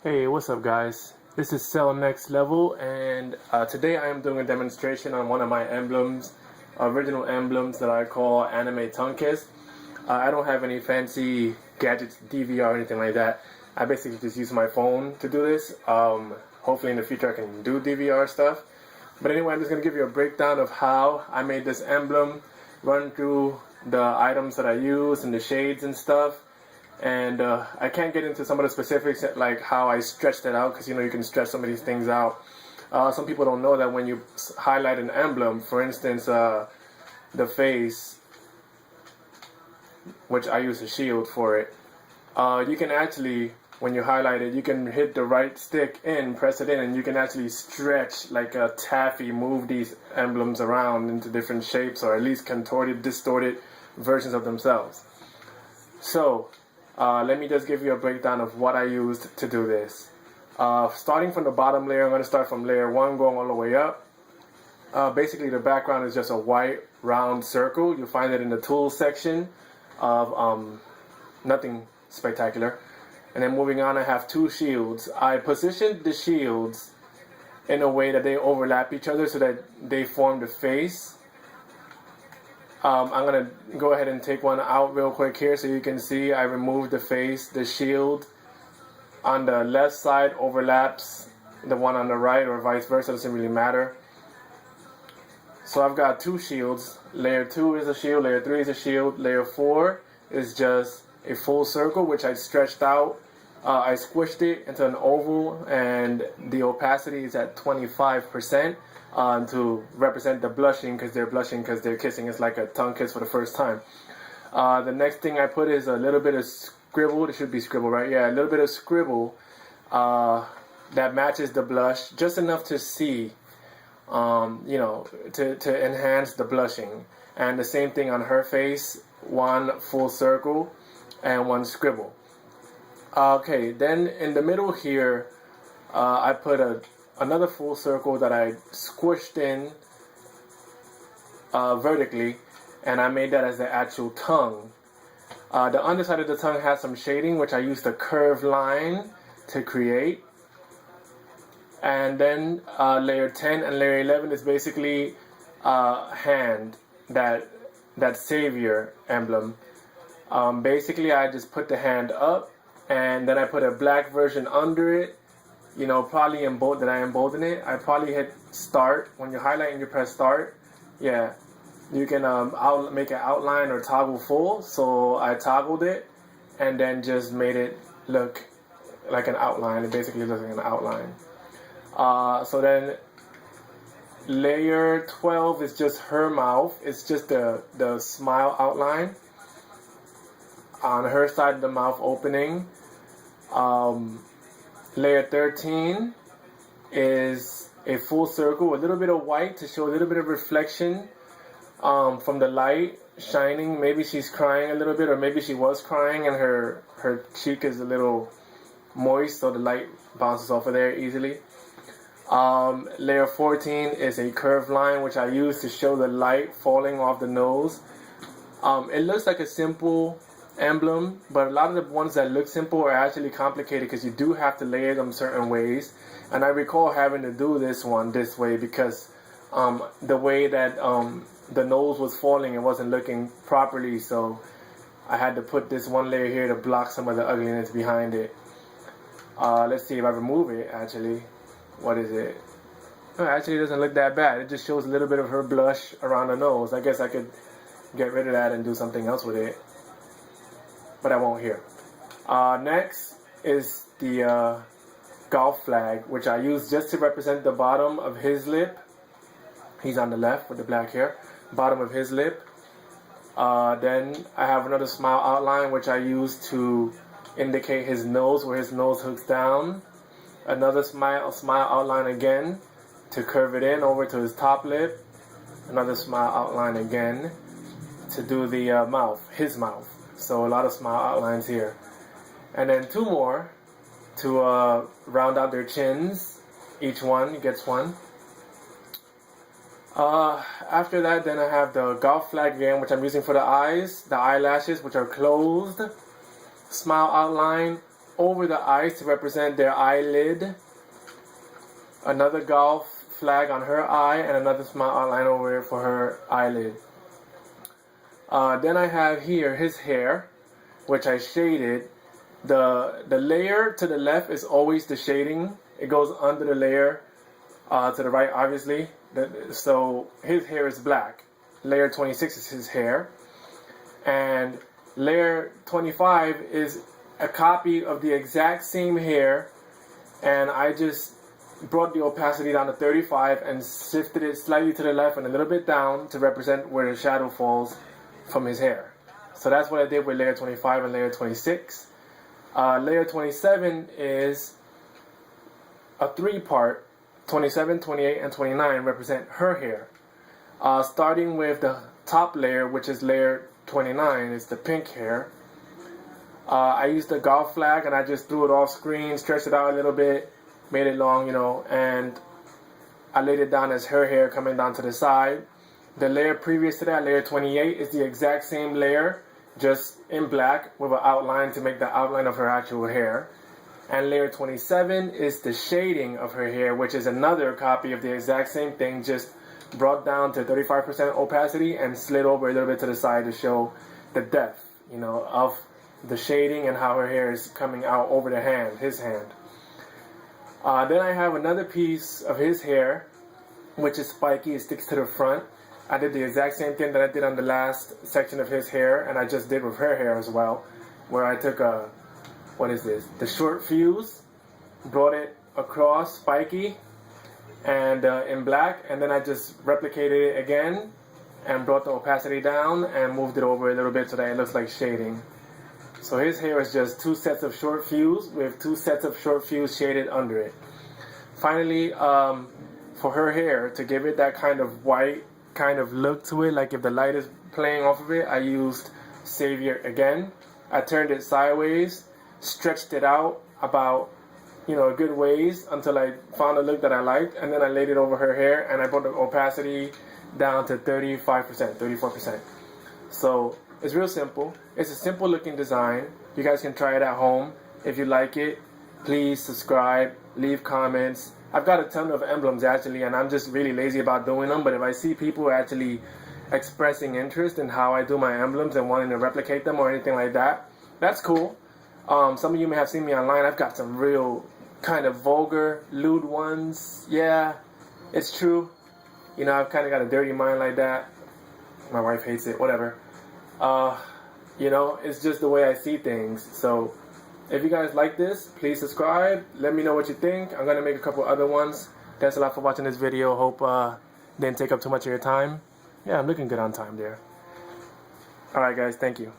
Hey, what's up guys? This is Celnxtlvl and today I am doing a demonstration on one of my emblems, original emblems that I call Anime Tongue Kiss. I don't have any fancy gadgets, DVR or anything like that. I basically just use my phone to do this. Hopefully in the future I can do DVR stuff. But anyway, I'm just going to give you a breakdown of how I made this emblem, run through the items that I use and the shades and stuff. And I can't get into some of the specifics like how I stretched it out, because you can stretch some of these things out. Some people don't know that when you highlight an emblem, for instance the face, which I use a shield for it, you can actually, when you highlight it, you can hit the right stick in, press it in, and you can actually stretch like a taffy, move these emblems around into different shapes, or at least contorted, distorted versions of themselves. So let me just give you a breakdown of what I used to do this. Starting from the bottom layer, I'm going to start from layer 1 going all the way up. Basically the background is just a white round circle. You'll find it in the tools section of nothing spectacular. And then moving on, I have two shields. I positioned the shields in a way that they overlap each other so that they form the face. I'm going to go ahead and take one out real quick here so you can see I removed the face. The shield on the left side overlaps the one on the right, or vice versa, doesn't really matter. So I've got two shields. Layer 2 is a shield, layer 3 is a shield, layer 4 is just a full circle which I stretched out. I squished it into an oval, and the opacity is at 25%. To represent the blushing, because they're blushing because they're kissing. It's like a tongue kiss for the first time. The next thing I put is a little bit of scribble. It should be scribble, right? Yeah, a little bit of scribble that matches the blush, just enough to see, to enhance the blushing. And the same thing on her face, one full circle and one scribble. Okay, then in the middle here, I put another full circle that I squished in vertically, and I made that as the actual tongue. The underside of the tongue has some shading, which I used a curved line to create. And then layer 10 and layer 11 is basically hand, that savior emblem. Basically I just put the hand up, and then I put a black version under it. Probably that I embolden it. I probably hit start. When you highlight and you press start, yeah, you can make an outline or toggle full. So I toggled it and then just made it look like an outline. It basically looks like an outline. So then layer 12 is just her mouth. It's just the smile outline on her side of the mouth opening. Layer 13 is a full circle, a little bit of white to show a little bit of reflection from the light shining. Maybe she's crying a little bit, or maybe she was crying and her cheek is a little moist, so the light bounces off of there easily. Layer 14 is a curved line, which I use to show the light falling off the nose. It looks like a simple emblem, but a lot of the ones that look simple are actually complicated, because you do have to layer them certain ways. And I recall having to do this one this way because the way that the nose was falling, it wasn't looking properly, so I had to put this one layer here to block some of the ugliness behind it. Let's see if I remove it. Actually, what is it? Actually, it doesn't look that bad. It just shows a little bit of her blush around the nose. I guess I could get rid of that and do something else with it, but I won't here. Next is the golf flag, which I use just to represent the bottom of his lip. He's on the left with the black hair. Bottom of his lip. Then I have another smile outline, which I use to indicate his nose, where his nose hooks down. Another smile outline again to curve it in over to his top lip. Another smile outline again to do the mouth, his mouth. So a lot of smile outlines here. And then two more to round out their chins. Each one gets one. After that, then I have the golf flag again, which I'm using for the eyes, the eyelashes, which are closed. Smile outline over the eyes to represent their eyelid. Another golf flag on her eye, and another small outline over it for her eyelid. Then I have here his hair, which I shaded. The layer to the left is always the shading. It goes under the layer to the right, obviously. So his hair is black. Layer 26 is his hair. And layer 25 is a copy of the exact same hair. And I just brought the opacity down to 35 and shifted it slightly to the left and a little bit down to represent where the shadow falls from his hair. So that's what I did with layer 25 and layer 26. Layer 27 is a three-part. 27, 28, and 29 represent her hair. Starting with the top layer, which is layer 29, is the pink hair. I used the golf flag and I just threw it off screen, stretched it out a little bit, made it long, and I laid it down as her hair coming down to the side. The layer previous to that, layer 28, is the exact same layer, just in black with an outline to make the outline of her actual hair. And layer 27 is the shading of her hair, which is another copy of the exact same thing, just brought down to 35% opacity and slid over a little bit to the side to show the depth, of the shading and how her hair is coming out over the hand, his hand. Then I have another piece of his hair, which is spiky. It sticks to the front. I did the exact same thing that I did on the last section of his hair, and I just did with her hair as well, where I took the short fuse, brought it across spiky and in black, and then I just replicated it again and brought the opacity down and moved it over a little bit so that it looks like shading. So his hair is just two sets of short fuse with two sets of short fuse shaded under it. Finally, for her hair, to give it that kind of white kind of look to it, like if the light is playing off of it, I used Savior again. I turned it sideways, stretched it out about a good ways until I found a look that I liked, and then I laid it over her hair and I brought the opacity down to 34%. So it's real simple. It's a simple looking design. You guys can try it at home. If you like it, please subscribe, leave comments. I've got a ton of emblems actually, and I'm just really lazy about doing them, but if I see people actually expressing interest in how I do my emblems and wanting to replicate them or anything like that, that's cool. Some of you may have seen me online. I've got some real kind of vulgar, lewd ones. Yeah, it's true. I've kind of got a dirty mind like that. My wife hates it, whatever. It's just the way I see things. So if you guys like this, please subscribe. Let me know what you think. I'm going to make a couple other ones. Thanks a lot for watching this video. Hope didn't take up too much of your time. Yeah, I'm looking good on time there. Alright guys, thank you.